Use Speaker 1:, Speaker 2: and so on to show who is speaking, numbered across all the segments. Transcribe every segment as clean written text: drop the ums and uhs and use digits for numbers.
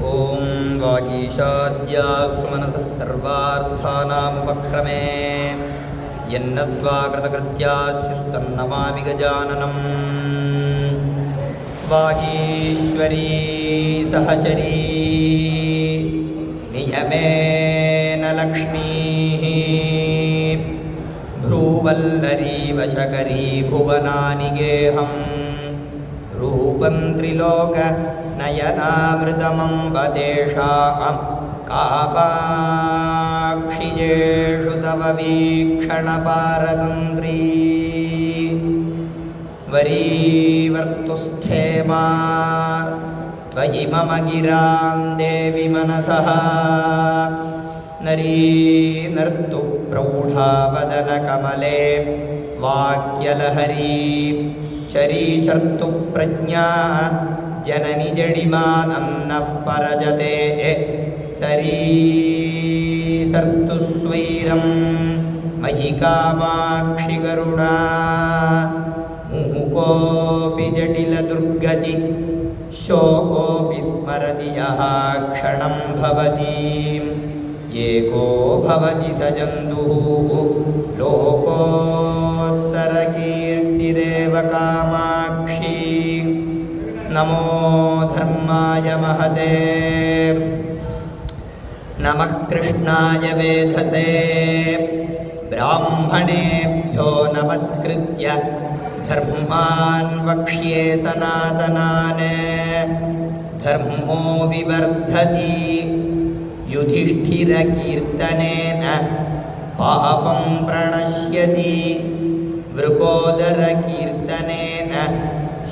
Speaker 1: ॐ वागीशाद्यास्मनसः सर्वार्थानामुपक्रमे यन्नद्वाकृतकृत्यास्युस्तन्नमामि गजाननम् वागीश्वरी सहचरी नियमेन लक्ष्मीः भ्रूवल्लरी वशकरी भुवनानि गेहम् रूपं त्रिलोकनयनामृतमम्ब तेषां कापाक्षिजेषु तव वीक्षणपारतन्त्री वरीवर्तुस्थेमा त्वयि मम गिरां देवि मनसः नरी नर्तु प्रौढावदनकमले वाक्यलहरी चरीचर्तु प्रज्ञा जननि जडिमानन्नः परजते सरीसर्तु स्वैरं मयि कामाक्षि करुणा मुहुकोऽपि जटिलदुर्गति शोकोऽपि स्मरति यः क्षणं भवतीम् एको भवति स जन्तुः लोकोत्तरकीर्तिरेव कामाक्षी नमो धर्माय महते नमः कृष्णाय वेधसे ब्राह्मणेभ्यो नमस्कृत्य धर्मान् वक्ष्ये सनातनान् धर्मो विवर्धति युधिष्ठिरकीर्तनेन पापं प्रणश्यति वृकोदरकीर्तनेन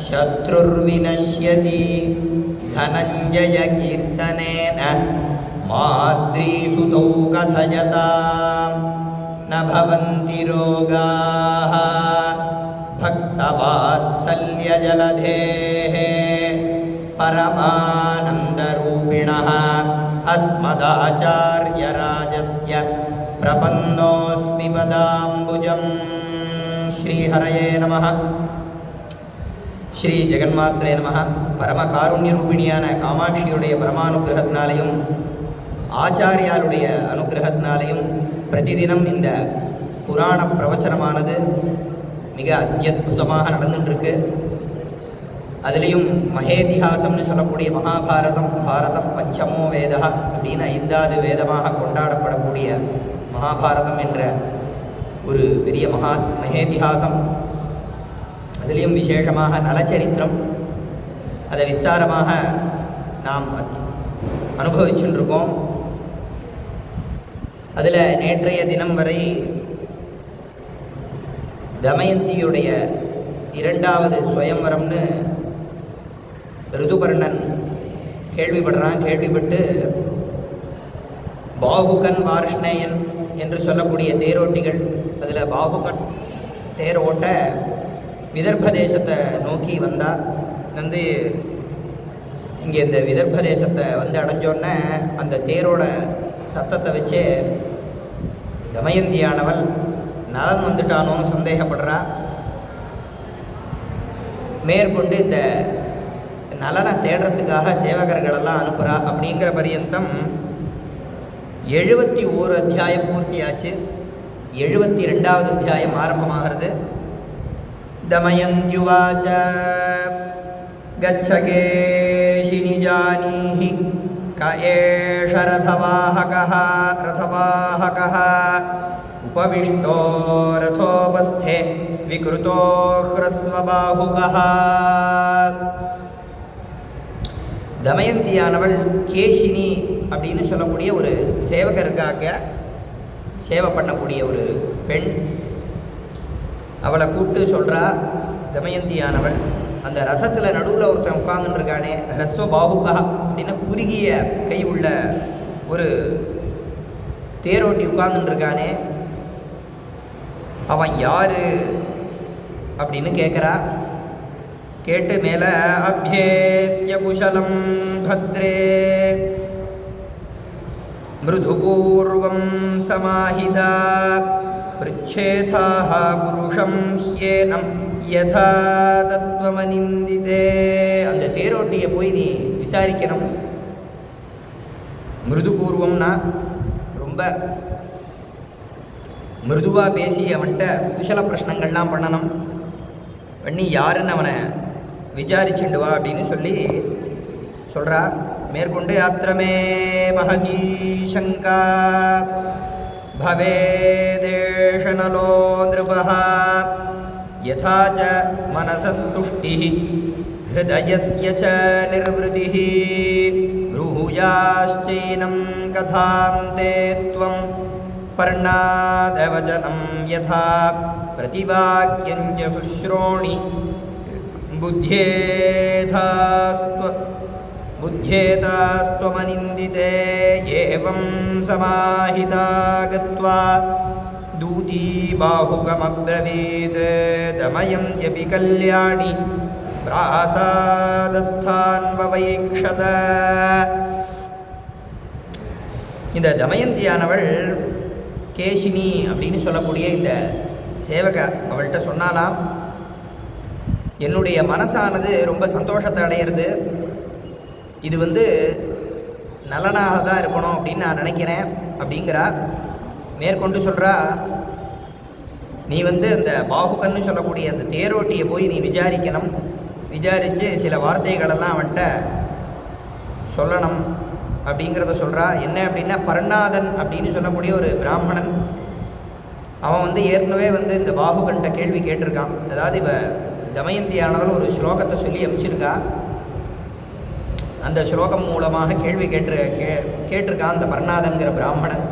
Speaker 1: शत्रुर्विनश्यति धनञ्जयकीर्तनेन माद्रीसुतौ कथयतां न भवन्ति रोगाः भक्तवात्सल्यजलधेः परमानन्दरूपिणः अस्मदाचार्यराजस्य प्रपन्नोऽस्मि पदाम्बुजम् श्रीहरये नमः ஸ்ரீ ஜெகன்மாத்ரே நமः. பரம காருண்யரூபிணியான காமாட்சியுடைய பரமானுகிரகத்தினாலையும் ஆச்சாரியாருடைய அனுகிரகத்தினாலையும் பிரதிதினம் இந்த புராண பிரவச்சனமானது மிக அத்தியுதமாக நடந்துட்டுருக்கு. அதுலேயும் மகேதிஹாசம்னு சொல்லக்கூடிய மகாபாரதம், பாரத பஞ்சமோ வேதா அப்படின்னு 5வது வேதமாக கொண்டாடப்படக்கூடிய மகாபாரதம் என்ற ஒரு பெரிய மகேதிஹாசம். அதுலேயும் விசேஷமாக நலச்சரித்திரம், அதை விஸ்தாரமாக நாம் அனுபவிச்சுட்டு இருக்கோம். அதில் நேற்றைய தினம் வரை தமயந்தியுடைய 2வது சுயம்வரம்னு ரிதுபர்ணன் கேள்விப்பட்டு பாகுகன் வார்ஷ்ணேயன் என்று சொல்லக்கூடிய தேரோட்டிகள், அதில் பாகுகன் தேரோட்ட விதர்ப்ப தேசத்தை நோக்கி வந்து இங்கே இந்த விதர்ப்ப தேசத்தை வந்து அடைஞ்சோடனே அந்த தேரோட சத்தத்தை வச்சே தமயந்தியானவள் நலன் வந்துட்டானோன்னு சந்தேகப்படுறா. மேற்கொண்டு இந்த நலனை தேடுறதுக்காக சேவகர்களெல்லாம் அனுப்புகிறா. அப்படிங்கிற பரியந்தம் 71 அத்தியாயம் பூர்த்தியாச்சு. 72வது அத்தியாயம் ஆரம்பமாகிறது. दमयन्त्युवाच गच्छ केशिनि जानीहि क एष रथवाहकः उपविष्टो रथोपस्थे विकृतो ह्रस्वबाहुकः. தமயந்தியானவள் கேஷினி அப்படின்னு சொல்லக்கூடிய ஒரு சேவகருக்காக சேவை பண்ணக்கூடிய ஒரு பெண். அவளை கூப்பிட்டு சொல்கிறா தமயந்தியானவள், அந்த ரதத்தில் நடுவில் ஒருத்தன் உட்கார்ந்துருக்கானே, ஹ்ரஸ்வ பாகுகா அப்படின்னா குறுகிய கை உள்ள ஒரு தேரோட்டி உட்கார்ந்துருக்கானே, அவன் யார் அப்படின்னு கேட்குறா. கேட்டு மேலே அப்யேத்ய குஷலம் பத்ரே மிருதுபூர்வம் சமாஹிதா பிருச்சேதாஹ புருஷம் ஹ்யேனம் யதா தத்வமனிந்திதே. அந்த தேரோட்டியை போய் நீ விசாரிக்கணும். மிருதுபூர்வம்னா ரொம்ப மிருதுவாக பேசி அவன்கிட்ட குசல பிரஷ்னங்கள்லாம் பண்ணணும். பண்ணி யாருன்னு அவனை விசாரிச்சுண்டு வா அப்படின்னு சொல்லி சொல்கிறா. மேற்கொண்டு அத்திரமே மகதி சங்கா பவேதேஷனலோ நிருபஹ யதா ச மனசஸ்துஷ்டிஹ ஹிருதயஸ்ய ச நிர்வ்ருதிஹ ப்ரூயாஸ்சைனம் கதாம் தே த்வம் பர்ணாதவசனம் யதா பிரதிவாக்யம் ச சுஸ்ரோணி புத்யேதாஸ்த்வமனிந்திதே ஏவம் சமாஹிதா கத்வா தூதி பாஹுகமப்ரவீத் தமயந்த்யபி கல்யாணி பிராசாதஸ்தான் வவைக்ஷத. இந்த தமயந்தியானவள் கேஷினி அப்படின்னு சொல்லக்கூடிய இந்த சேவக அவள்கிட்ட சொன்னாலாம், என்னுடைய மனசானது ரொம்ப சந்தோஷத்தை அடையிறது, இது நலனாக தான் இருக்கணும் அப்படின்னு நான் நினைக்கிறேன் அப்படிங்கிறா. மேற்கொண்டு சொல்கிறா, நீ அந்த பாஹுகன்னு சொல்லக்கூடிய அந்த தேரோட்டியை போய் நீ விசாரிக்கணும், விசாரித்து சில வார்த்தைகளெல்லாம் அவன்கிட்ட சொல்லணும் அப்படிங்கிறத சொல்கிறா. என்ன அப்படின்னா, பர்ணாதன் அப்படின்னு சொல்லக்கூடிய ஒரு பிராமணன், அவன் ஏற்கனவே இந்த பாஹுகன்ட்ட கேள்வி கேட்டிருக்கான். அதாவது இவ தமயந்தியானவள் ஒரு ஸ்லோகத்தை சொல்லி அமைச்சிருக்கா. அந்த ஸ்லோகம் மூலமாக கேள்வி கேட்டிருக்கான் அந்த பர்ணாதன்கிற பிராமணன்.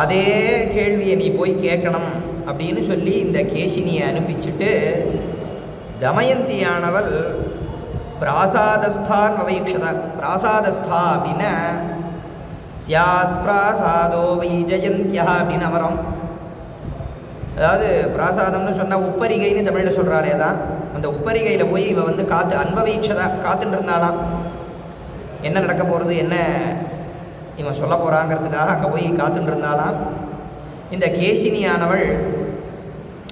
Speaker 1: அதே கேள்வியை நீ போய் கேட்கணும் அப்படின்னு சொல்லி இந்த கேசினியை அனுப்பிச்சுட்டு தமயந்தியானவள் பிராசாதஸ்தான் வவைக்ஷத. பிராசாதஸ்தா அப்படின்னா சியாத் பிராசாதோ வைஜயந்தியா அப்படின்னு அமரம். அதாவது பிராசாதம்னு சொன்னால் உப்பரிகைன்னு தமிழில் சொல்கிறாளே தான், அந்த உப்பரிகையில் போய் இவ காத்து அன்பவீட்சதா காத்துட்டு இருந்தாலாம். என்ன நடக்க போகிறது, என்ன இவன் சொல்ல போகிறாங்கிறதுக்காக அங்கே போய் காத்துட்டு இருந்தாலாம். இந்த கேசினியானவள்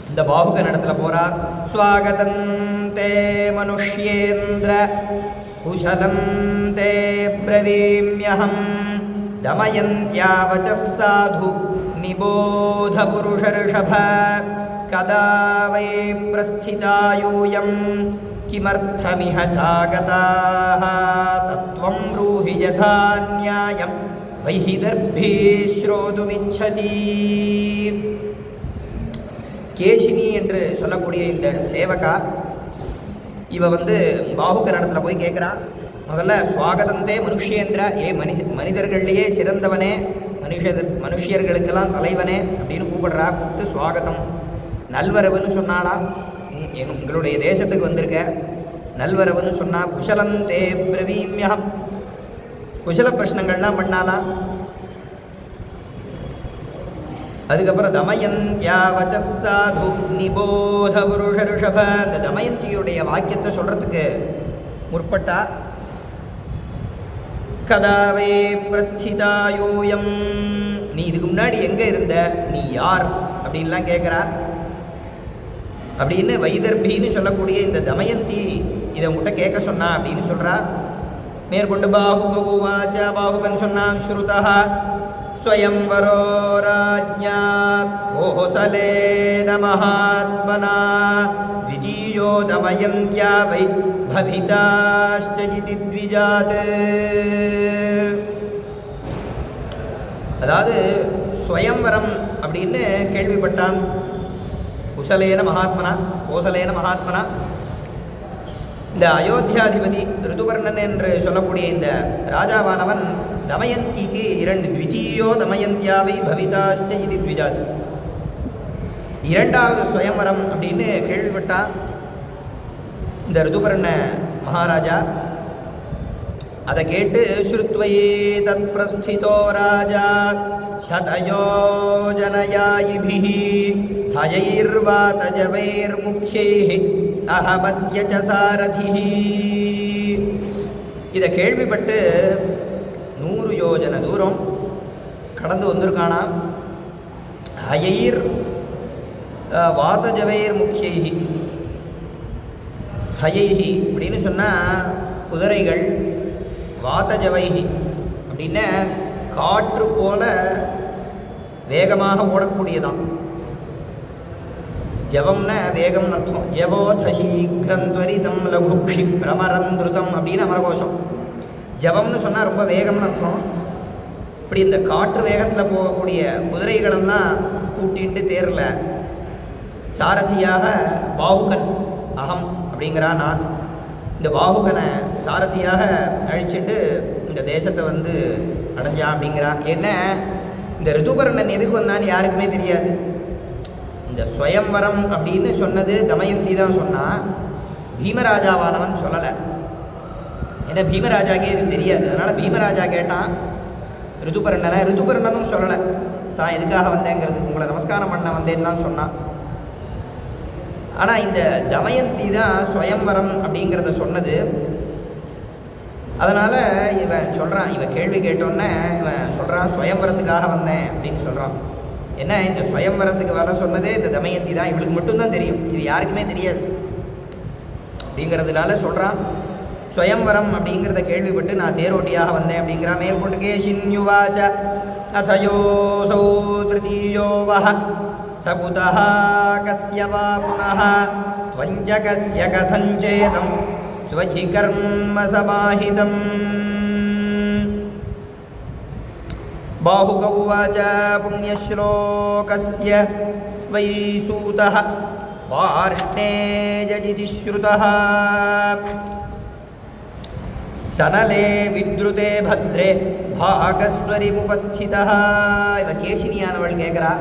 Speaker 1: இந்த பாஹுகன் இடத்துல போகிறார். ஸ்வாகதம் தே மனுஷ்யேந்திர குஷலம் தே பிரவீம்யஹம் தமயந்த்யா வசஸ் சாது நிபோத புருஷர்ஷப கதா வை பிரஸ்திதாயூயம் கிமர்த்தமிஹ சாகதாஹ தத்வம் ப்ரூஹி யதா நியாயம் வைஹி தர்பி ஸ்ரோதுமிச்சதி. கேஷினி என்று சொல்லக்கூடிய இந்த சேவகா இவ பாஹுகர் இடத்துல போய் கேட்குறான். முதல்ல ஸ்வாகதந்தே மனுஷ்யேந்திர, மனிதர்கள்லேயே சிறந்தவனே, மனுஷியர்களுக்கெல்லாம் தலைவனே அப்படின்னு கூப்பிடுறா. கூப்பிட்டு ஸ்வாகதம் நல்வரவுன்னு சொன்னாலாம். உங்களுடைய தேசத்துக்கு வந்திருக்க நல்வரவுன்னு சொன்னா. குஷலம் தே பிரவீம்யம், குஷல பிரஷ்னங்கள்லாம் பண்ணாலாம். அதுக்கப்புறம் தமயந்தியா வசஸ் சாது நிபோத புருஷர்ஷப, இந்த தமயந்தியுடைய வாக்கியத்தை சொல்றதுக்கு முற்பட்டா. கதாவே பிரஸ்திதாயூயம், நீ இதுக்கு முன்னாடி எங்கே இருந்த, நீ யார் அப்படின்லாம் கேட்குறா. அப்படின்னு வைதர்பின்னு சொல்லக்கூடிய இந்த தமயந்தி இதை உங்கள்கிட்ட கேட்க சொன்னா அப்படின்னு சொல்கிறா. மேற்கொண்டு பாஹுகவாச்ச, பாஹுகன் சொன்னான், ஸ்ருதா ஸ்வயம்வரோ ராஜ்ஞா கோசலேன மகாத்மனா த்விதீயோ தமயந்த்யா வை பவிதாஷ்சஜிதி த்விஜாத். அதாவது ஸ்வயம்வரம் அப்படின்னு கேள்விப்பட்டான். குசலேன மகாத்மனா, கோசலேன மகாத்மனா. இந்த அயோத்தியாதிபதி ரிதுபர்ணன் என்று சொல்லக்கூடிய இந்த ராஜாவானவன் தமயந்திக்கு 2 த்விதீயோ தமயந்தியாவை பவிதாஷ்ட இது த்விஜாத், 2வது ஸ்வயம்வரம் அப்படின்னு கேள்விப்பட்டான் இந்த ரிதுபர்ண மகாராஜா. அதை கேட்டு ஸ்ருத்வயே தத் பிரஸ்திதோ ராஜா சதயோஜனயாயிபிஹி ஹயைர்வாதஜவைர்முக்யைஹி அஹமஸ்ய ச சாரதிஹி. இதை கேள்விப்பட்டு 100 யோஜனை தூரம் கடந்து வந்திருக்கானா. ஹயைர் வாதஜவைர் முக்கியைஹி, ஹயைஹி அப்படின்னு சொன்னால் குதிரைகள், வாதஜவைஹி அப்படின்னா காற்று போல வேகமாக ஓடக்கூடியதான். ஜவம்னா வேகம்னு அர்த்தம். ஜவோத சீக்கிரந்த்வரிதம் லகுக்ஷி பிரமரந்திருதம் அப்படின்னு அமரகோஷம். ஜவம்னு சொன்னால் ரொம்ப வேகம்னு அர்த்தம். இப்படி இந்த காற்று வேகத்தில் போகக்கூடிய குதிரைகளெல்லாம் பூட்டின்ட்டு தேரில் சாரதியாக பாகுகன் அகம் அப்படிங்கிறான் நான். இந்த பாகுகனை சாரதியாக அழிச்சிட்டு இந்த தேசத்தை வந்து அடைஞ்சான் அப்படிங்கிறான். ஏன்னா இந்த ரிதுபர்ணன் எதுக்கு வந்தான்னு யாருக்குமே தெரியாது. இந்த ஸ்வயம்வரம் அப்படின்னு சொன்னது தமயந்தி தான் சொன்னால், பீமராஜாவானவன் சொல்லலை. ஏன்னா பீமராஜாக்கே இது தெரியாது. அதனால் பீமராஜா கேட்டான் ரிதுபர்ணனை. ரிதுபர்ணனும் சொல்லலை தான் எதுக்காக வந்தேங்கிறது. உங்களை நமஸ்காரம் பண்ண வந்தேன்னு தான் சொன்னான். ஆனால் இந்த தமயந்தி தான் ஸ்வயம்வரம் அப்படிங்கிறத சொன்னது. அதனால் இவன் சொல்கிறான், இவன் கேள்வி கேட்டோன்னே இவன் சொல்கிறான் ஸ்வயம்வரத்துக்காக வந்தேன் அப்படின்னு சொல்கிறான். என்ன இந்த ஸ்வயம்வரத்துக்கு வர சொன்னதே இந்த தமயந்தி தான், இவளுக்கு மட்டும்தான் தெரியும், இது யாருக்குமே தெரியாது அப்படிங்கிறதுனால சொல்கிறான். ஸ்வயம்வரம் அப்படிங்கிறத கேள்விப்பட்டு நான் தேரோட்டியாக வந்தேன் அப்படிங்கிறான். மேற்கொண்டு கேஷின்யுவாச்ச அதயோசௌ திருதீயோ வஹ சகுதஹ கஸ்ய வா புனஹ த்வஞ்சகஸ்ய கதஞ்சேதம் ஸ்வஜி கர்ம சமாஹிதம். பாஹுக உவாச்ச புண்ணியஸ்லோகஸ்ய வை சூதः வார்ஷ்ணேயஜிதி ஸ்ருதः சனலே வித்ருதே பத்ரே பாகஸ்வரிமுபஸ்திதः. இவ கேசினியானவள் கேட்குறா,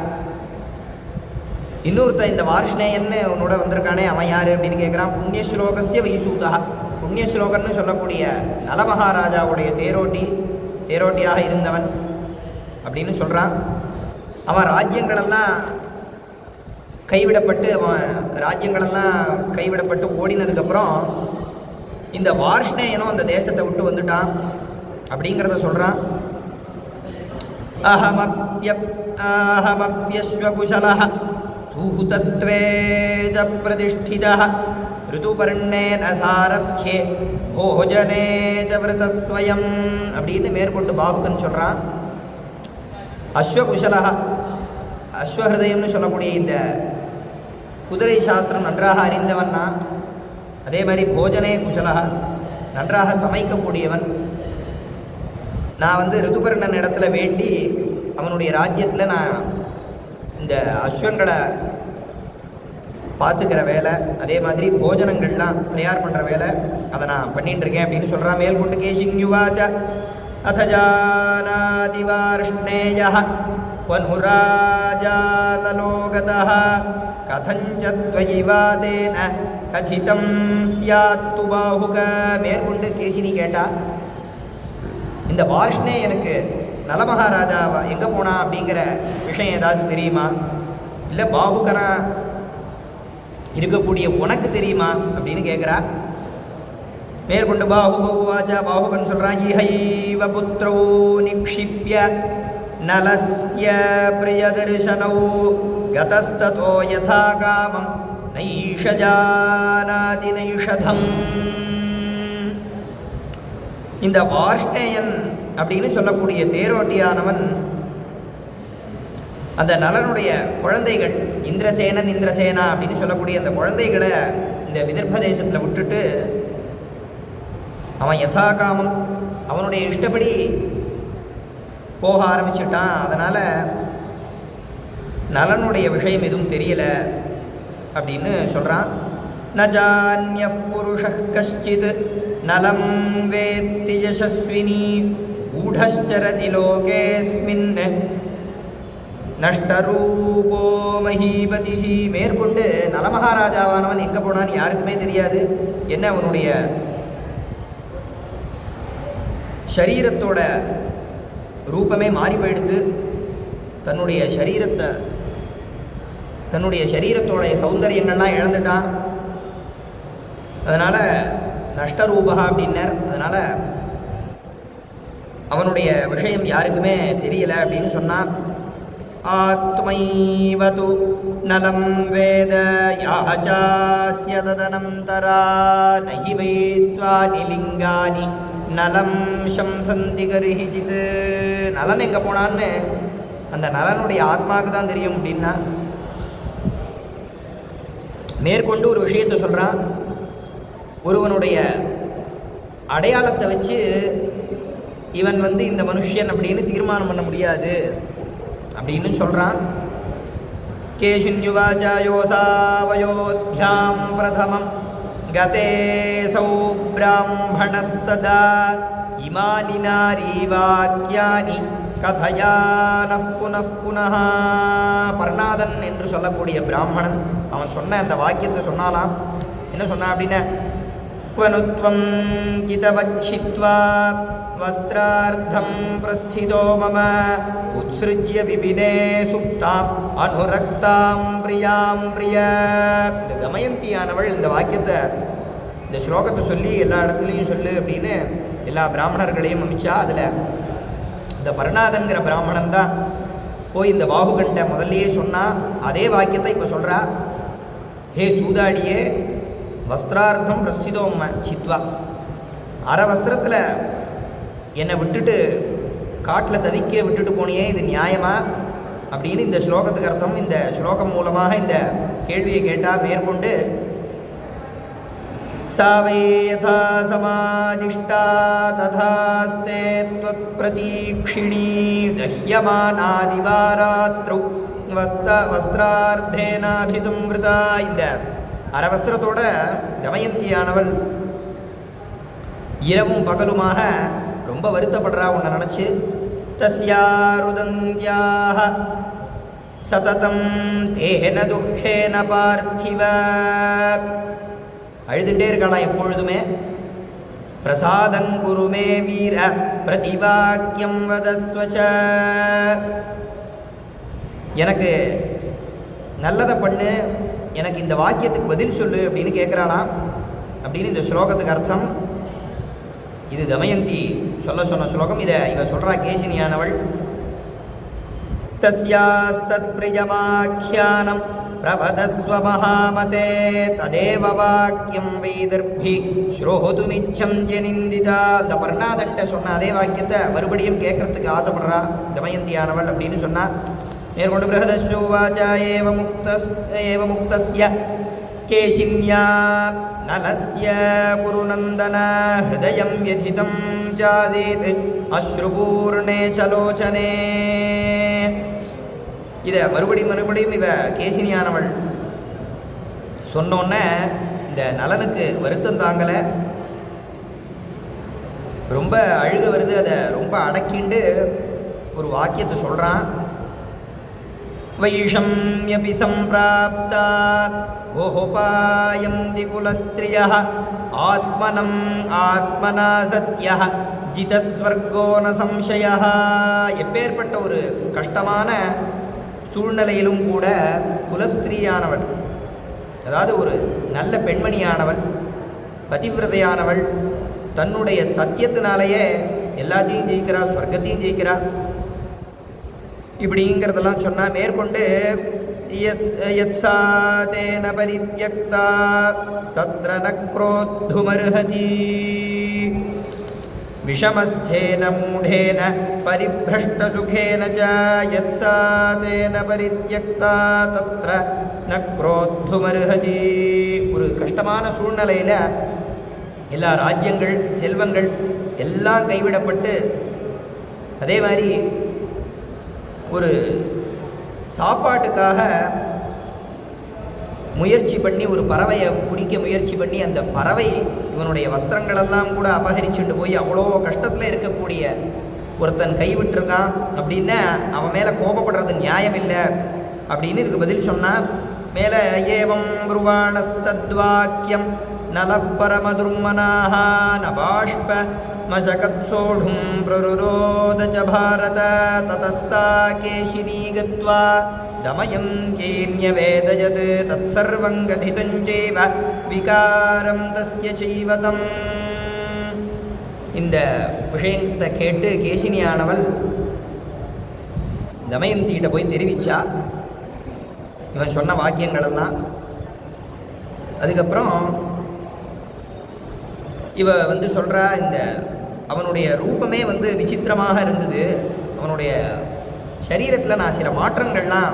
Speaker 1: இன்னொருத்த இந்த வார்ஷ்ணேயன்னு உன்னோட வந்திருக்கானே அவன் யார் அப்படின்னு கேட்குறான். புண்ணியஸ்லோகஸ்ய வைசூதா. புண்ணியஸ்லோகன்னு சொல்லக்கூடிய நலமகாராஜாவுடைய தேரோட்டியாக இருந்தவன் அப்படின்னு சொல்கிறான். அவன் ராஜ்யங்களெல்லாம் கைவிடப்பட்டு ஓடினதுக்கப்புறம் இந்த வார்ஷ்ணேயனும் அந்த தேசத்தை விட்டு வந்துட்டான் அப்படிங்கிறத சொல்கிறான். அஹமப்யஸ்வகுஷலஹ சுஹுதத்வே ச பிரதிஷ்டிதஹ ரிதுபர்ணேன சாரத்யே போஜனே ச விரதஸ்வயம் அப்படின்னு மேற்கொண்டு பாகுகன் சொல்கிறான். அஸ்வகுஷலஹ, அஸ்வஹிருதயம்னு சொல்லக்கூடிய இந்த குதிரை சாஸ்திரம் நன்றாக அறிந்தவன்னா, அதே மாதிரி போஜனே குஷலஹ, நன்றாக சமைக்கக்கூடியவன். நான் வந்து ரிதுபர்ணன் இடத்துல வேண்டி அவனுடைய ராஜ்யத்தில் நான் இந்த அஸ்வங்களை பார்த்துக்கிற வேலை, அதே மாதிரி போஜனங்கள்லாம் தயார் பண்ணுற வேலை அதை நான் பண்ணிட்டுருக்கேன் அப்படின்னு சொல்கிறான். மேல்கொண்டு கேஷின்யுவாச்ச அத ஜானாதி வார்ஷ்ணேயः க்வனுராஜானலோகதः கதஞ்சத்வயிவாதேன கதிதம் ஸ்யாத்து பாஹுக. மேற்கொண்டு கேசினி கேட்டா, இந்த வார்ஷ்ணேயனுக்கு நலமகாராஜா எங்கே போனா அப்படிங்கிற விஷயம் ஏதாவது தெரியுமா, இல்லை பாஹுகனா இருக்கக்கூடிய உனக்கு தெரியுமா அப்படின்னு கேட்குறா. மேற்கொண்டு பாஹுக உவாச்ச, பாஹுகன் சொல்கிறான், இஹைவ புத்ரௌ நிக்ஷிப்ய நலஸ்ய பிரியதர்சனௌ கதஸ்ததோ யதா காமம் நைஷ ஜானாதி நைஷதம். இந்த வார்ஷ்ணேயன் அப்படின்னு சொல்லக்கூடிய தேரோட்டியானவன் அந்த நலனுடைய குழந்தைகள் இந்திரசேனா அப்படின்னு சொல்லக்கூடிய அந்த குழந்தைகளை இந்த விதர்ப்ப தேசத்தில் விட்டுட்டு அவன் யதாகாமம் அவனுடைய இஷ்டப்படி போக ஆரம்பிச்சுட்டான். அதனால் நலனுடைய விஷயம் எதுவும் தெரியல அப்படின்னு சொல்கிறான். நஜான்யஃ புருஷः கஷ்சித் நலம் வேத்தி யசஸ்வினி ஊடச்சரதி லோகேஸ்மின் நஷ்டரூபோ மஹீபதி. மேற்கொண்டு நலமகாராஜாவானவன் எங்கே போனான்னு யாருக்குமே தெரியாது. என்ன அவனுடைய சரீரத்தோட ரூபமே மாறி போயிடுத்து. தன்னுடைய சரீரத்தோடைய சௌந்தரியங்கள்லாம் இழந்துட்டான். அதனால் நஷ்டரூபா அப்படின்னர். அதனால் அவனுடைய விஷயம் யாருக்குமே தெரியலை அப்படின்னு சொன்னான். ஆத்மைவது நலம் வேத யாச்சாஸ்ய ததனந்தரா நஹி வைஸ்வானி லிங்கானி நலம் சம்சந்தி கரிஹிஜித். நலன் எங்கே போனான்னு அந்த நலனுடைய ஆத்மாவுக்கு தான் தெரியும் அப்படின்னா. மேற்கொண்டு ஒரு விஷயத்தை சொல்கிறான். ஒருவனுடைய அடையாளத்தை வச்சு இவன் இந்த மனுஷன் அப்படின்னு தீர்மானம் பண்ண முடியாது அப்படின்னு சொல்கிறான். கேஷின்யுவாச்சாயோசாவயோத்யாம் பிரதமம் கதே சௌ பிராமணஸ்ததா இமானி நாரி வாக்கியானி கதையானஃ புனஃ புனஹ. பர்ணாதன் என்று சொல்லக்கூடிய பிராமணன் அவன் சொன்ன அந்த வாக்கியத்தை சொன்னாலாம். என்ன சொன்னான் அப்படின்னா, க்வனுத்வம் கிதவச்சித்வா வஸ்திரார்த்தம் பிரஸ்திதோ மம உத்ஸ்ருஜ்ய விபினே சுப்தாம் அனுரக்தாம் பிரியாம் பிரிய. இந்த தமயந்தியானவள் இந்த வாக்கியத்தை இந்த ஸ்லோகத்தை சொல்லி எல்லா இடத்துலையும் சொல்லு அப்படின்னு எல்லா பிராமணர்களையும் அமிச்சா. அதில் இந்த பர்ணாதன்கிற பிராமணன் தான் போய் இந்த பாகுகண்ட முதல்லையே சொன்னால் அதே வாக்கியத்தை இப்போ சொல்கிறா. ஹே சூதாடியே, வஸ்திரார்த்தம் பிரஸ்திதோம்ம சித்வா, அரை வஸ்திரத்தில் என்னை விட்டுட்டு காட்டில் தவிக்க விட்டுட்டு போனியே, இது நியாயமா அப்படின்னு இந்த ஸ்லோகத்துக்கு அர்த்தம். இந்த ஸ்லோகம் மூலமாக இந்த கேள்வியை கேட்டால் மேற்கொண்டு சாவை யதா சமாதிஷ்டா ததாஸ்தே த்வத் பிரதீக்ஷிணி தஹ்யமானாதிவாராத்ரு வஸ்திரார்த்தேனாபிசம்விருதா. இந்த அரவஸ்திரத்தோட தமயந்தியானவள் இரவும் பகலுமாக ரொம்ப வருத்தப்படுறா உன்னை நினச்சி. தஸ்யாருதந்த்யாக சததம் தேன துக்கேன பார்த்திவ. அழுதுண்டே இருக்கலாம் எப்பொழுதுமே. பிரசாதம் குருமே வீர பிரதிவாக்கியம் வதஸ்வச. எனக்கு நல்லதை பண்ணு, எனக்கு இந்த வாக்கியத்துக்கு பதில் சொல்லு அப்படின்னு கேட்குறாளாம். அப்படின்னு இந்த ஸ்லோகத்துக்கு அர்த்தம். இது தமயந்தி சொல்ல சொன்ன ஸ்லோகம். இதை இவ சொல்கிறா கேசினியானவள். தஸ்யாஸ்தத் பிரியமாக்கியானம் பிரபதஸ்வ மகாமதே ததேவ வாக்கியம் வைதர்பி ஸ்ரோதுமிச்சம் ஜனிந்திதா. இந்த பர்ணாதன்ட்ட சொன்ன அதே வாக்கியத்தை மறுபடியும் கேட்கறதுக்கு ஆசைப்படுறா தமயந்தியானவள் அப்படின்னு சொன்னா. மேற்கொண்டு பிரகதஸ்யோவாச்சா ஏவ முக்தஸ்ய கேஷின்யா நலஸ்ய குருநந்தன ஹிருதயம் யதிதம் ஜாசீத் அஸ்ருபூர்ணே சலோச்சனே. இதை மறுபடியும் இவ கேசினியானவள் சொன்னோன்னே இந்த நலனுக்கு வருத்தம் தாங்கலை, ரொம்ப அழுக வருது. அதை ரொம்ப அடக்கிண்டு ஒரு வாக்கியத்தை சொல்கிறான். வைஷம்யபி சம்பிராப்தா கோபாயந்தி குலஸ்திரியः ஆத்மனம் ஆத்மனா சத்யः ஜிதஸ்வர்கோ ந சம்சயः. எப்பேற்பட்ட ஒரு கஷ்டமான சூழ்நிலையிலும் கூட குலஸ்திரியானவள், அதாவது ஒரு நல்ல பெண்மணியானவள், பதிவிரதையானவள், தன்னுடைய சத்தியத்தினாலேயே எல்லாத்தையும் ஜெயிக்கிறா, ஸ்வர்க்கத்தையும் ஜெயிக்கிறா இப்படிங்கிறதெல்லாம் சொன்னால். மேற்கொண்டு யத்ஸா தேன பரித்யக்தா தத்ர ந க்ரோத்துமர்ஹதி விஷமஸ்தேன மூடேன பரிப்ரஷ்டசுகேன ச யத்ஸா தேன பரித்யக்தா தத்ர ந க்ரோத்துமர்ஹதி. ஒரு கஷ்டமான சூழ்நிலையில் எல்லா ராஜ்யங்கள் செல்வங்கள் எல்லாம் கைவிடப்பட்டு, அதே மாதிரி ஒரு சாப்பாட்டுக்காக முயற்சி பண்ணி ஒரு பறவையை பிடிக்க முயற்சி பண்ணி அந்த பறவை இவனுடைய வஸ்திரங்களெல்லாம் கூட அபகரிச்சுட்டு போய் அவ்வளோ கஷ்டத்தில் இருக்கக்கூடிய ஒருத்தன் கைவிட்டிருக்கான் அப்படின்னா அவன் மேலே கோபப்படுறது நியாயம் இல்லை அப்படின்னு இதுக்கு பதில் சொன்னான். மேலே ஏவம் ப்ருவாணஸ்தத்வாக்கியம் நலஃப் பரமதுர்மனாஹ நபாஷ்ப மசகத் சோடும் பிரருரோத ச பாரத ததஸ்ஸா கேஷினீ கத்வா தமயந்த்யேன்யவேதயத் தத்சர்வம் கதிதஞ்சேவ விகாரம் தஸ்ய சைவதம். இந்த விஷயத்தை கேட்டு கேசினியானவள் தமயந்திகிட்ட போய் தெரிவிச்சா இவன் சொன்ன வாக்கியங்களெல்லாம். அதுக்கப்புறம் இவ சொல்கிறா, இந்த அவனுடைய ரூபமே விசித்திரமாக இருந்தது, அவனுடைய சரீரத்தில் நான் சில மாற்றங்கள்லாம்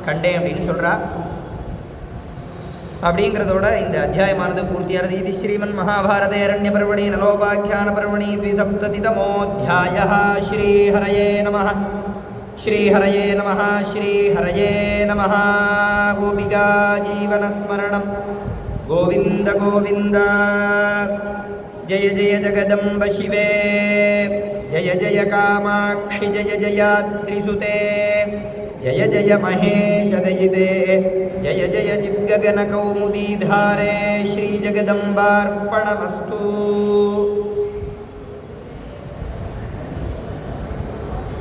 Speaker 1: கண்டேன் அப்படின்னு சொல்கிறா. அப்படிங்கிறதோட இந்த அத்தியாயமானது பூர்த்தியானது. இது ஸ்ரீமன் மகாபாரதே அரண்ய பர்வணி நலோபாக்கியான பர்வணி த்விசப்ததிதமோऽध्याय. ஸ்ரீஹரயே நமः. ஸ்ரீஹரயே நமः. ஸ்ரீஹரயே நமः. கோபிகா ஜீவனஸ்மரணம். கோவிந்த கோவிந்த. ஜய ஜய ஜகதம்ப சிவே. ஜய ஜய காமாட்சி. ஜய ஜயாத்ரிசுதே. जय जय महेश दयिते. जय जय जिद्गगनकौमुदीधारे. श्रीजगदम्बार्पणमस्तु.